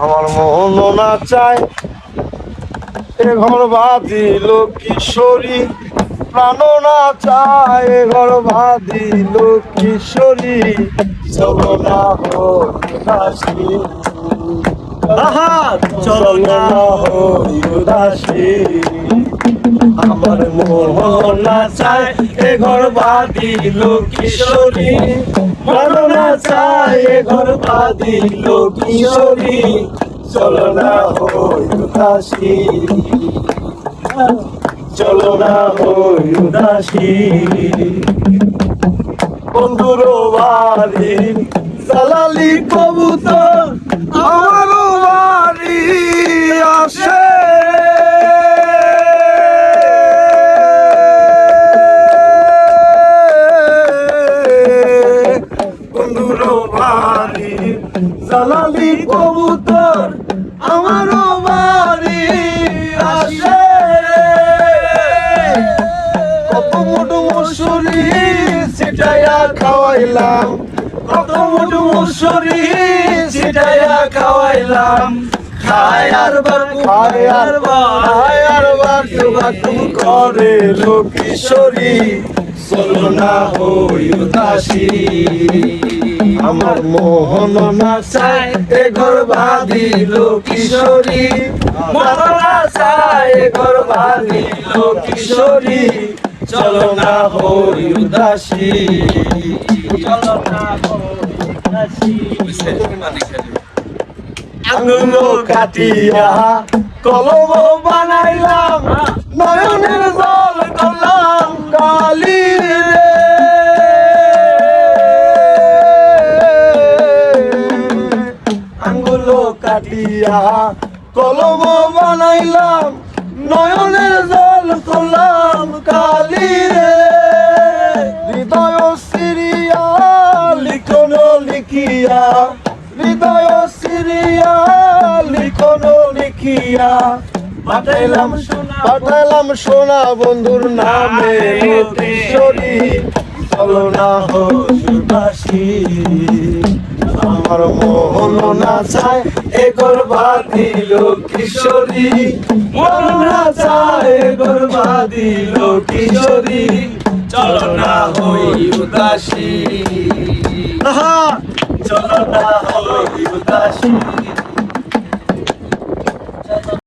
আমার মন না চায় এ ঘর বাঁধিল কিশোরী, প্রাণ না চায় এ ঘর বাঁধিল কিশোরী, চলো না হই উদাসী, আহা চলো না হই উদাসী। আমার মন না চায় এ ঘর বাঁধিল কিশোরী, প্রাণ না চায় এ ঘর বাঁধিল কিশোরী, চলো না হই উদাসী, চলো না হই উদাসী। বন্ধুর বাড়ি জালালি কবুতর আমারও বাড়ি আসে, বন্ধুর বাড়ি জালালি কবুতর আমারও বাড়ি আসে। কত মুঠো মুসুরি ছিটাইয়া খাওয়াইলাম, কত মুঠো মুসুরি ছিটাইয়া খাওয়াইলাম, খায় আর বাটু করে কিশোরী, চলো না হই উদাসী। আমার মোহন না চায় এ ঘর বাঁধিল কিশোরী, মন না চায় এ ঘর বাঁধিল কিশোরী, চলো না হই উদাসী, চলো না হই উদাসী। আঙুল কাটিয়া কলম বানাইলাম, নয়নের জল করলাম কালি রে, আঙুল কাটিয়া কলম বানাইলাম, নয়নের জল করলাম কালি রে। হৃদয় সিরিয়া লিখন লিখিয়া, হৃদয় সিরিয়া লিখন লিখিয়া, পাঠাইলাম সোনা বন্ধুর নামে কিশোরী, চলো না হই উদাসী। আমার মন না চায় এ ঘর বাঁধিল কিশোরী, মন না চায় এ ঘর বাঁধিল কিশোরী, চলো না হই উদাসী, চলো না হই উদাসী।